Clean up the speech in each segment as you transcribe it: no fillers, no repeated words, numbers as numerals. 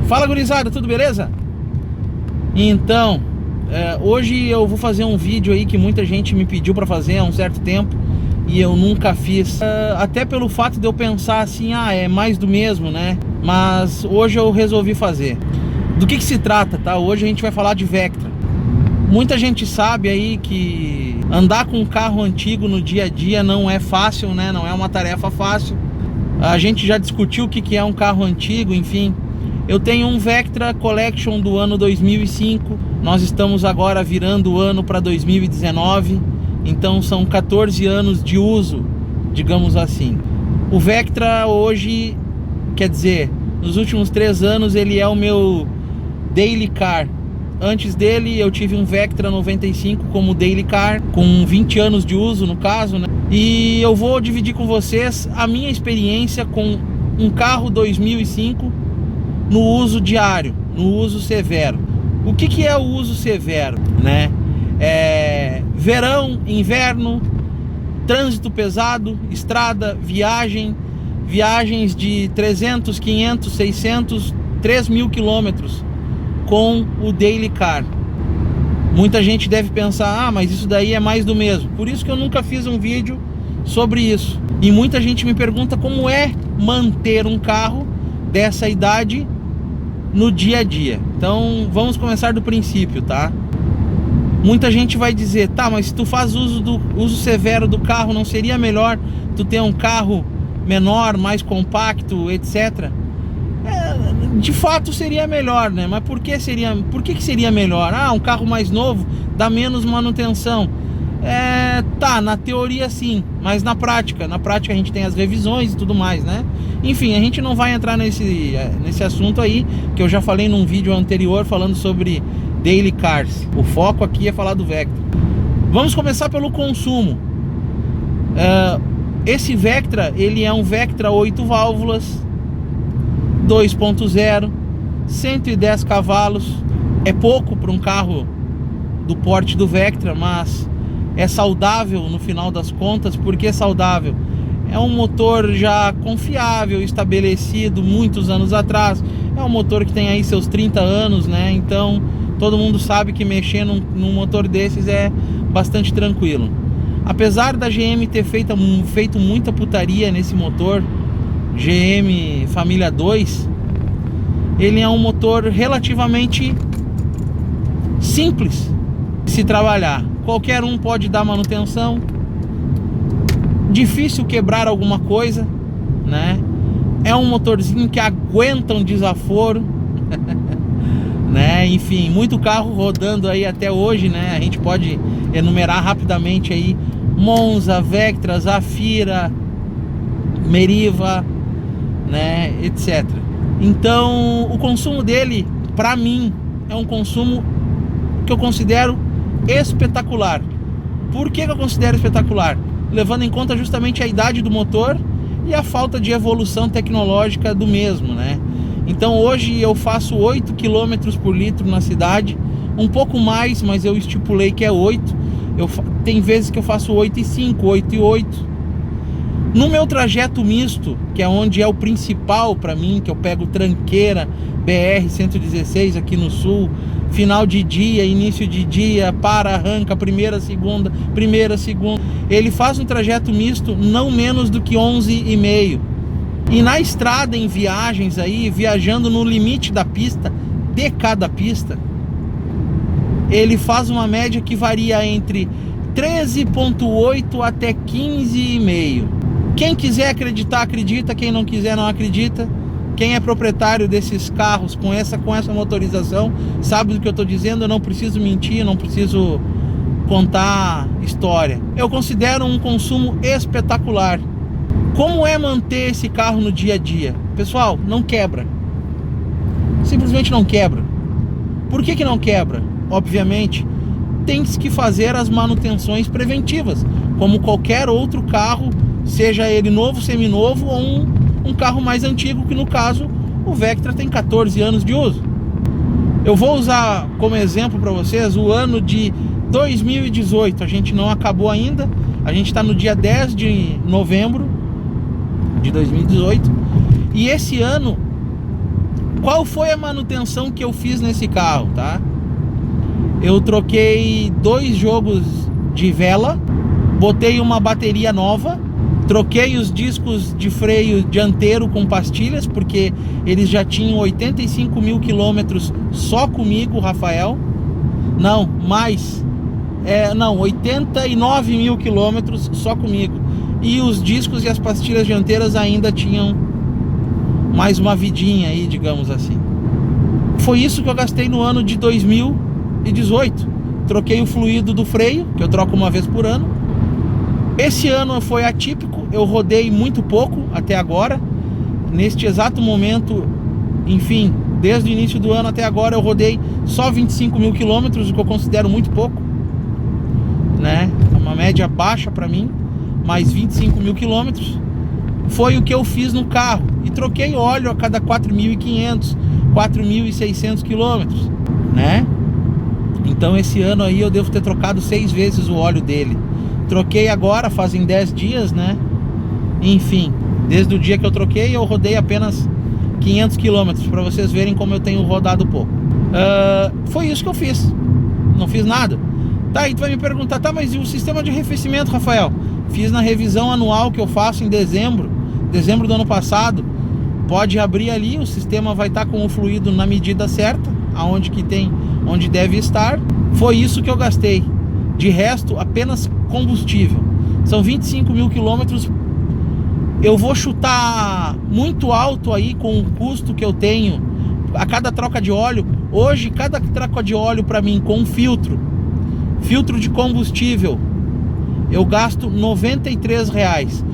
Fala, gurizada, tudo beleza? Então, hoje eu vou fazer um vídeo aí que muita gente me pediu pra fazer há um certo tempo e eu nunca fiz, até pelo fato de eu pensar assim, é mais do mesmo, né? Mas hoje eu resolvi fazer. Do que se trata, tá? Hoje a gente vai falar de Vectra. Muita gente sabe aí que andar com um carro antigo no dia a dia não é fácil, né? Não é uma tarefa fácil. A gente já discutiu o que é um carro antigo, enfim. Eu tenho um Vectra Collection do ano 2005. Nós estamos agora virando o ano para 2019. Então são 14 anos de uso, digamos assim. O Vectra hoje, quer dizer, nos últimos 3 anos ele é o meu Daily Car. Antes dele eu tive um Vectra 95 como Daily Car, com 20 anos de uso no caso, né? E eu vou dividir com vocês a minha experiência com um carro 2005 no uso diário, no uso severo. O que é o uso severo, né? Verão, inverno, trânsito pesado, estrada, viagens de 300, 500, 600, 3.000 quilômetros com o Daily Car. Muita gente deve pensar, mas isso daí é mais do mesmo. Por isso que eu nunca fiz um vídeo sobre isso. E muita gente me pergunta como é manter um carro dessa idade no dia a dia. Então vamos começar do princípio, tá? Muita gente vai dizer, mas se tu faz uso severo do carro, não seria melhor tu ter um carro menor, mais compacto, etc? De fato seria melhor, né? Mas por que seria melhor? Um carro mais novo dá menos manutenção. Na teoria sim, mas na prática a gente tem as revisões e tudo mais, né? Enfim, a gente não vai entrar nesse assunto aí, que eu já falei num vídeo anterior falando sobre Daily Cars. O foco aqui é falar do Vectra. Vamos começar pelo consumo. Esse Vectra, ele é um Vectra 8 válvulas, 2.0, 110 cavalos. É pouco para um carro do porte do Vectra, mas é saudável no final das contas. Por que saudável? É um motor já confiável, estabelecido muitos anos atrás. É um motor que tem aí seus 30 anos, né? Então todo mundo sabe que mexer num motor desses é bastante tranquilo. Apesar da GM ter feito muita putaria nesse motor, GM Família 2, ele é um motor relativamente simples de se trabalhar. Qualquer um pode dar manutenção, difícil quebrar alguma coisa, né? É um motorzinho que aguenta um desaforo, né? Enfim, muito carro rodando aí até hoje, né? A gente pode enumerar rapidamente aí: Monza, Vectra, Zafira, Meriva, né? Etc. Então o consumo dele, para mim, é um consumo que eu considero espetacular. Por que eu considero espetacular? Levando em conta justamente a idade do motor e a falta de evolução tecnológica do mesmo, né? Então hoje eu faço 8 km por litro na cidade, um pouco mais, mas eu estipulei que é 8. Tem vezes que eu faço 8,5, 8,8. No meu trajeto misto, que é onde é o principal para mim, que eu pego tranqueira, BR-116 aqui no sul, final de dia, início de dia, arranca, primeira, segunda, ele faz um trajeto misto não menos do que 11,5. E na estrada, em viagens aí, viajando no limite da pista, de cada pista, ele faz uma média que varia entre 13,8 até 15,5. Quem quiser acreditar, acredita. Quem não quiser, não acredita. Quem é proprietário desses carros com essa motorização sabe do que eu estou dizendo. Eu não preciso mentir, não preciso contar história. Eu considero um consumo espetacular. Como é manter esse carro no dia a dia? Pessoal, não quebra. Simplesmente não quebra. Por que não quebra? Obviamente, tem que fazer as manutenções preventivas, como qualquer outro carro, seja ele novo, seminovo ou um carro mais antigo, que no caso o Vectra tem 14 anos de uso. Eu vou usar como exemplo para vocês o ano de 2018. A gente não acabou ainda, a gente está no dia 10 de novembro de 2018. E esse ano Qual foi a manutenção que eu fiz nesse carro, tá? Eu troquei 2 jogos de vela, botei uma bateria nova, troquei os discos de freio dianteiro com pastilhas, porque eles já tinham 85 mil quilômetros só comigo, Rafael. Não, mais. 89 mil quilômetros só comigo. E os discos e as pastilhas dianteiras ainda tinham mais uma vidinha aí, digamos assim. Foi isso que eu gastei no ano de 2018. Troquei o fluido do freio, que eu troco uma vez por ano. Esse ano foi atípico, eu rodei muito pouco até agora. Neste exato momento, enfim, desde o início do ano até agora eu rodei só 25 mil quilômetros, o que eu considero muito pouco, né? É uma média baixa para mim, mas 25 mil quilômetros foi o que eu fiz no carro. E troquei óleo a cada 4.500, 4.600 quilômetros, né? Então esse ano aí eu devo ter trocado 6 vezes o óleo dele. Troquei agora, fazem 10 dias, né? Enfim, desde o dia que eu troquei, eu rodei apenas 500 quilômetros, para vocês verem como eu tenho rodado pouco. Foi isso que eu fiz. Não fiz nada. Tá, e tu vai me perguntar, tá, mas e o sistema de arrefecimento, Rafael? Fiz na revisão anual que eu faço em dezembro do ano passado. Pode abrir ali, o sistema vai estar com o fluido na medida certa, aonde que tem, onde deve estar. Foi isso que eu gastei. De resto, apenas combustível. São 25 mil quilômetros. Eu vou chutar muito alto aí com o custo que eu tenho a cada troca de óleo. Hoje, cada troca de óleo para mim com filtro de combustível, eu gasto R$93.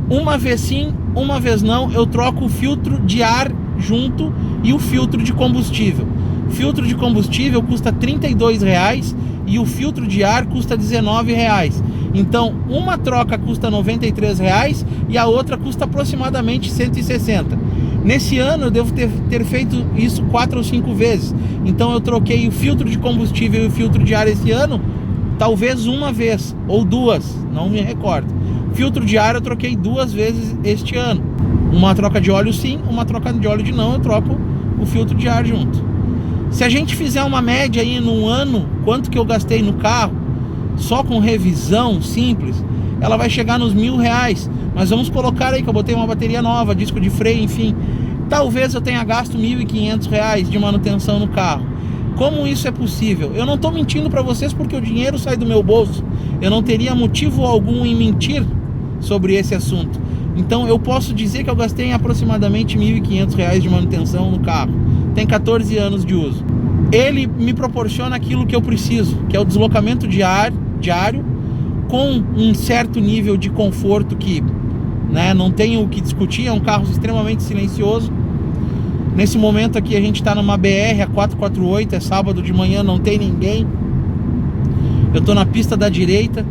Uma vez sim, uma vez não, eu troco o filtro de ar junto e o filtro de combustível. Filtro de combustível custa R$32 e o filtro de ar custa R$19. Então, uma troca custa R$93 e a outra custa aproximadamente 160. Nesse ano eu devo ter feito isso 4 ou 5 vezes. Então eu troquei o filtro de combustível e o filtro de ar esse ano, talvez uma vez ou 2, não me recordo. Filtro de ar eu troquei 2 vezes este ano. Uma troca de óleo sim, uma troca de óleo de não, eu troco o filtro de ar junto. Se a gente fizer uma média aí num ano, quanto que eu gastei no carro, só com revisão simples, ela vai chegar nos R$1.000. Mas vamos colocar aí que eu botei uma bateria nova, disco de freio, enfim. Talvez eu tenha gasto R$1.500 de manutenção no carro. Como isso é possível? Eu não estou mentindo para vocês porque o dinheiro sai do meu bolso. Eu não teria motivo algum em mentir sobre esse assunto. Então eu posso dizer que eu gastei em aproximadamente R$1.500 de manutenção no carro. Tem 14 anos de uso. Ele me proporciona aquilo que eu preciso, que é o deslocamento diário, com um certo nível de conforto que, né, não tenho o que discutir. É um carro extremamente silencioso. Nesse momento aqui a gente está numa BR, a 448, é sábado de manhã, não tem ninguém. Eu estou na pista da direita,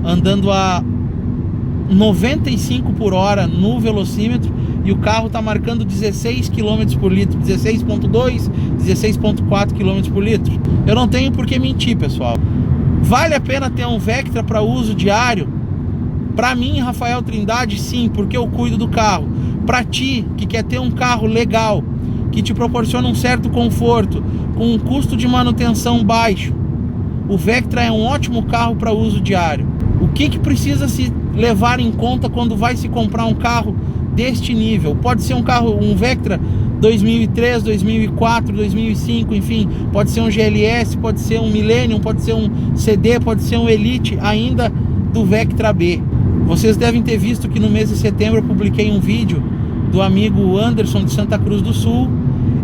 andando a 95 por hora no velocímetro, e o carro está marcando 16 km por litro, 16.2, 16.4 km por litro. Eu não tenho por que mentir, pessoal. Vale a pena ter um Vectra para uso diário? Para mim, Rafael Trindade, sim, porque eu cuido do carro. Para ti, que quer ter um carro legal, que te proporciona um certo conforto, com um custo de manutenção baixo, o Vectra é um ótimo carro para uso diário. O que precisa se levar em conta quando vai se comprar um carro deste nível? Pode ser um carro, um Vectra 2003, 2004, 2005, enfim, pode ser um GLS, pode ser um Millennium, pode ser um CD, pode ser um Elite, ainda do Vectra B. Vocês devem ter visto que no mês de setembro eu publiquei um vídeo do amigo Anderson de Santa Cruz do Sul.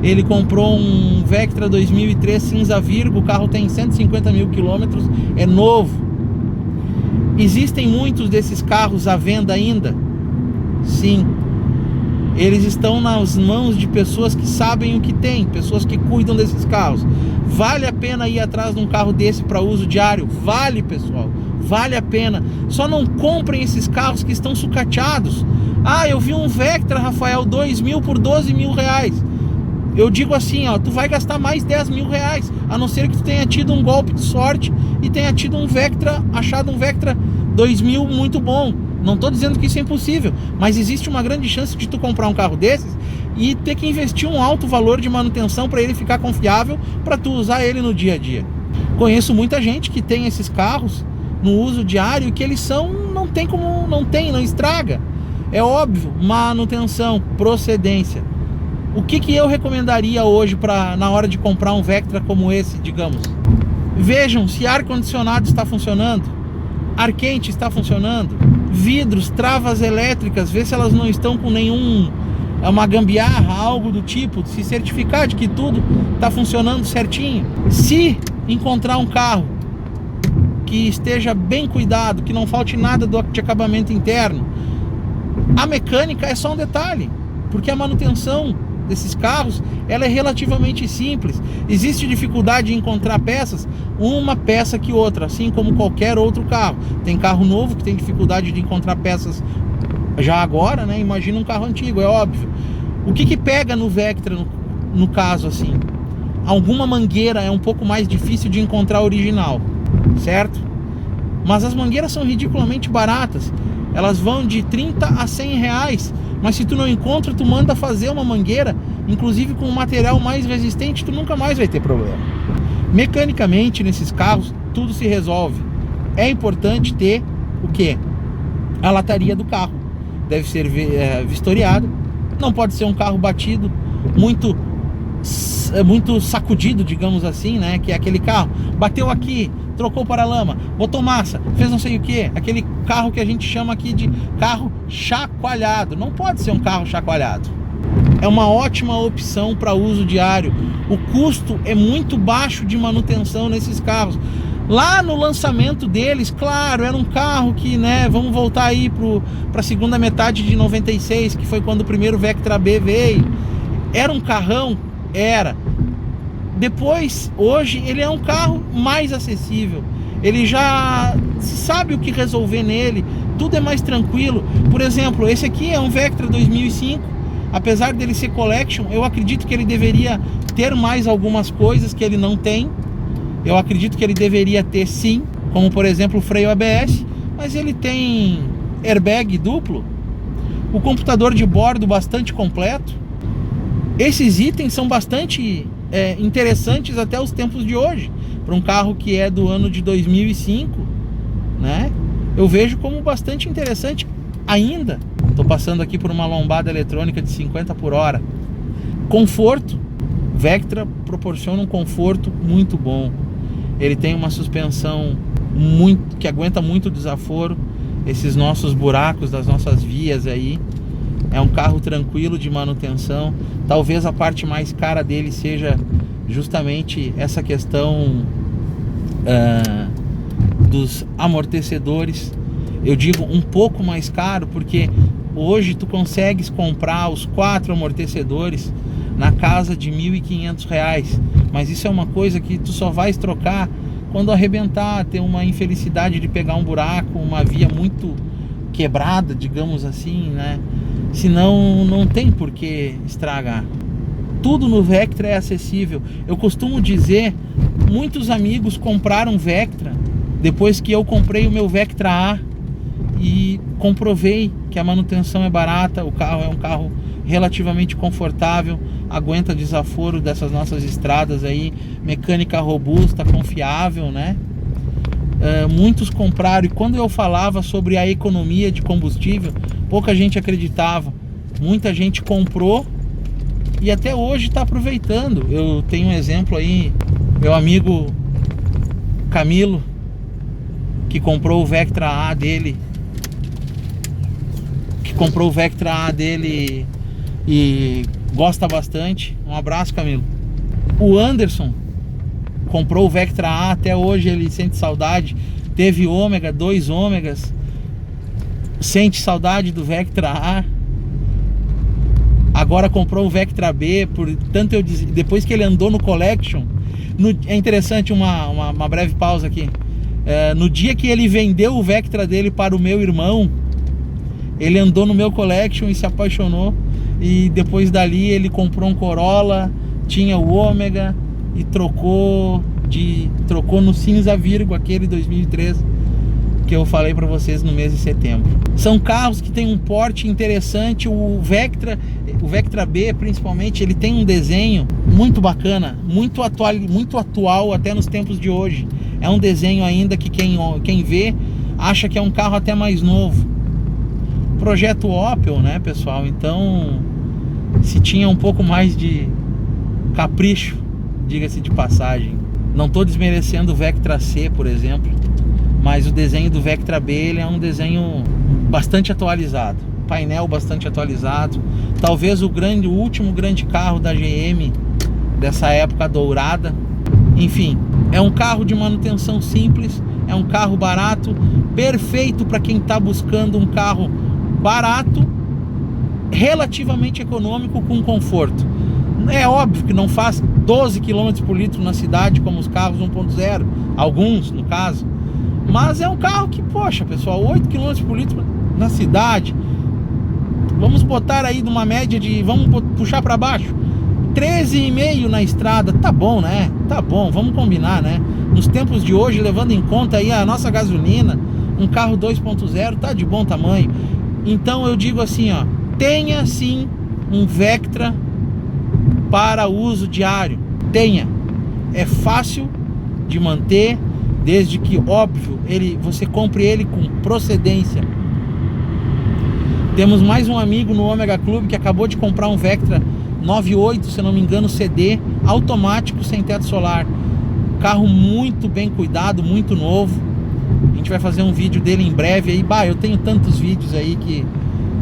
Ele comprou um Vectra 2003 cinza Virgo, o carro tem 150 mil quilômetros, é novo. Existem muitos desses carros à venda ainda? Sim. Eles estão nas mãos de pessoas que sabem o que tem, pessoas que cuidam desses carros. Vale a pena ir atrás de um carro desse para uso diário? Vale, pessoal, vale a pena. Só não comprem esses carros que estão sucateados. Ah, eu vi um Vectra, Rafael, 2.000 por R$12.000. Eu digo assim, ó, tu vai gastar mais R$10.000, a não ser que tu tenha tido um golpe de sorte e tenha tido um Vectra, achado um Vectra 2000 muito bom. Não estou dizendo que isso é impossível, mas existe uma grande chance de tu comprar um carro desses e ter que investir um alto valor de manutenção para ele ficar confiável para tu usar ele no dia a dia. Conheço muita gente que tem esses carros no uso diário que eles não estraga. É óbvio, manutenção, procedência. O que eu recomendaria hoje na hora de comprar um Vectra como esse, digamos? Vejam se ar-condicionado está funcionando, ar quente está funcionando, vidros, travas elétricas, vê se elas não estão com uma gambiarra, algo do tipo, se certificar de que tudo está funcionando certinho. Se encontrar um carro que esteja bem cuidado, que não falte nada de acabamento interno, a mecânica é só um detalhe, porque a manutenção desses carros ela é relativamente simples. Existe dificuldade em encontrar peças, uma peça que outra, assim como qualquer outro carro. Tem carro novo que tem dificuldade de encontrar peças já agora, né? Imagina um carro antigo, é óbvio. O que pega no Vectra, no caso assim? Alguma mangueira é um pouco mais difícil de encontrar original, certo? Mas as mangueiras são ridiculamente baratas. Elas vão de 30 a 100 reais. Mas se tu não encontra, tu manda fazer uma mangueira, inclusive com um material mais resistente, tu nunca mais vai ter problema. Mecanicamente, nesses carros, tudo se resolve. É importante ter o quê? A lataria do carro. Deve ser vistoriado. Não pode ser um carro batido, muito sacudido, digamos assim, né? Que é aquele carro, bateu aqui, trocou para-lama, botou massa, fez não sei o que. Aquele carro que a gente chama aqui de carro chacoalhado. Não pode ser um carro chacoalhado. É uma ótima opção para uso diário. O custo é muito baixo de manutenção nesses carros. Lá no lançamento deles, claro, era um carro que, né, vamos voltar aí para a segunda metade de 96, que foi quando o primeiro Vectra B veio. Era um carrão? Era. Depois, hoje, ele é um carro mais acessível. Ele já sabe o que resolver nele. Tudo é mais tranquilo. Por exemplo, esse aqui é um Vectra 2005. Apesar dele ser Collection, eu acredito que ele deveria ter mais algumas coisas que ele não tem. Eu acredito que ele deveria ter sim, como por exemplo o freio ABS. Mas ele tem airbag duplo. O computador de bordo bastante completo. Esses itens são bastante interessantes até os tempos de hoje. Para um carro que é do ano de 2005, né? Eu vejo como bastante interessante ainda. Estou passando aqui por uma lombada eletrônica de 50 por hora. Conforto. Vectra proporciona um conforto muito bom. Ele tem uma suspensão que aguenta muito desaforo. Esses nossos buracos das nossas vias aí. É um carro tranquilo de manutenção. Talvez a parte mais cara dele seja justamente essa questão dos amortecedores. Eu digo um pouco mais caro porque hoje tu consegues comprar os 4 amortecedores na casa de R$ 1.500. Mas isso é uma coisa que tu só vais trocar quando arrebentar, ter uma infelicidade de pegar um buraco, uma via muito quebrada, digamos assim, né? Senão não tem por que estragar. Tudo no Vectra é acessível. Eu costumo dizer, muitos amigos compraram Vectra depois que eu comprei o meu Vectra A e comprovei que a manutenção é barata, o carro é um carro relativamente confortável, aguenta desaforo dessas nossas estradas aí, mecânica robusta, confiável, né? Muitos compraram, e quando eu falava sobre a economia de combustível, pouca gente acreditava. Muita gente comprou e até hoje está aproveitando. Eu tenho um exemplo aí, meu amigo Camilo, que comprou o Vectra A dele, e gosta bastante. Um abraço, Camilo. O Anderson comprou o Vectra A, até hoje ele sente saudade. Teve ômega, 2 ômegas, sente saudade do Vectra A. Agora comprou o Vectra B, depois que ele andou no Collection. É interessante, uma breve pausa aqui. No dia que ele vendeu o Vectra dele para o meu irmão, ele andou no meu Collection e se apaixonou. E depois dali ele comprou um Corolla, tinha o ômega e trocou no cinza Virgo, aquele 2013. que eu falei para vocês no mês de setembro. São carros que têm um porte interessante. O Vectra B, principalmente, ele tem um desenho muito bacana, muito atual até nos tempos de hoje. É um desenho ainda que quem vê acha que é um carro até mais novo. Projeto Opel, né, pessoal? Então, se tinha um pouco mais de capricho, diga-se de passagem. Não estou desmerecendo o Vectra C, por exemplo, mas o desenho do Vectra B, ele é um desenho bastante atualizado, painel bastante atualizado. Talvez o último grande carro da GM dessa época dourada. Enfim, é um carro de manutenção simples, é um carro barato, perfeito para quem está buscando um carro barato, relativamente econômico, com conforto. É óbvio que não faz 12 km por litro na cidade como os carros 1.0, alguns no caso, mas é um carro que, poxa, pessoal, 8 km por litro na cidade, vamos botar aí numa média de, vamos puxar para baixo, 13,5 na estrada, tá bom, né? Tá bom, vamos combinar, né? Nos tempos de hoje, levando em conta aí a nossa gasolina, um carro 2.0 tá de bom tamanho. Então eu digo assim, ó, tenha sim um Vectra para uso diário, tenha, é fácil de manter, desde que, óbvio, você compre ele com procedência. Temos mais um amigo no Ômega Clube que acabou de comprar um Vectra 98, se não me engano, CD, automático, sem teto solar. Carro muito bem cuidado, muito novo. A gente vai fazer um vídeo dele em breve aí. Eu tenho tantos vídeos aí que,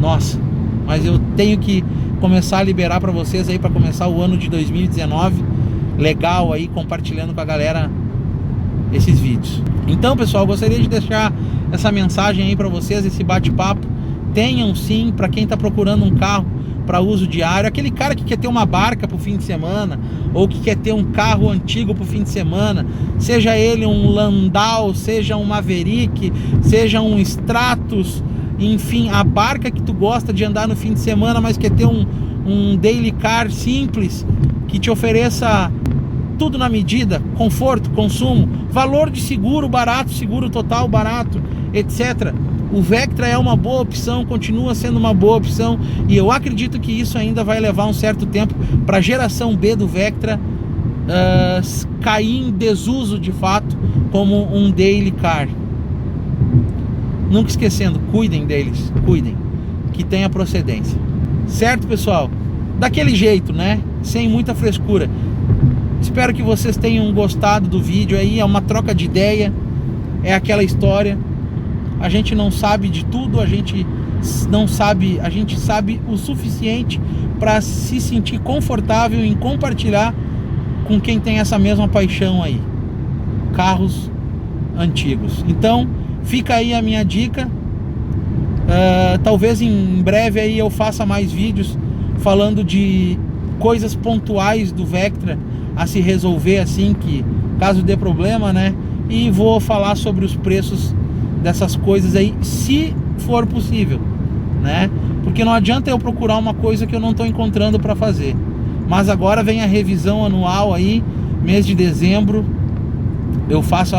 nossa, mas eu tenho que começar a liberar para vocês aí, para começar o ano de 2019 legal aí, compartilhando com a galera esses vídeos. Então, pessoal, eu gostaria de deixar essa mensagem aí para vocês, esse bate-papo. Tenham sim, para quem está procurando um carro para uso diário, aquele cara que quer ter uma barca para o fim de semana, ou que quer ter um carro antigo para o fim de semana, seja ele um Landau, seja um Maverick, seja um Stratus, enfim, a barca que tu gosta de andar no fim de semana, mas quer ter um daily car simples, que te ofereça tudo na medida, conforto, consumo, valor de seguro barato, seguro total barato, etc. O Vectra é uma boa opção, continua sendo uma boa opção, e eu acredito que isso ainda vai levar um certo tempo para a geração B do Vectra cair em desuso de fato como um daily car. Nunca esquecendo, cuidem deles, cuidem, que tenha procedência. Certo, pessoal? Daquele jeito, né? Sem muita frescura. Espero que vocês tenham gostado do vídeo aí, é uma troca de ideia, é aquela história. A gente não sabe de tudo, a gente sabe o suficiente para se sentir confortável em compartilhar com quem tem essa mesma paixão aí, carros antigos. Então, fica aí a minha dica. Talvez em breve aí eu faça mais vídeos falando de coisas pontuais do Vectra a se resolver assim, que caso dê problema, né? E vou falar sobre os preços dessas coisas aí, se for possível, né? Porque não adianta eu procurar uma coisa que eu não estou encontrando para fazer. Mas agora vem a revisão anual aí, mês de dezembro, eu faço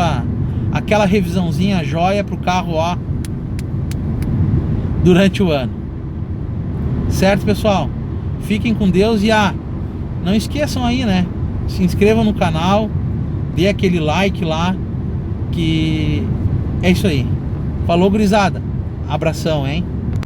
aquela revisãozinha joia pro carro, ó, durante o ano. Certo, pessoal? Fiquem com Deus e não esqueçam aí, né? Se inscrevam no canal, dê aquele like lá, que é isso aí. Falou, gurizada. Abração, hein?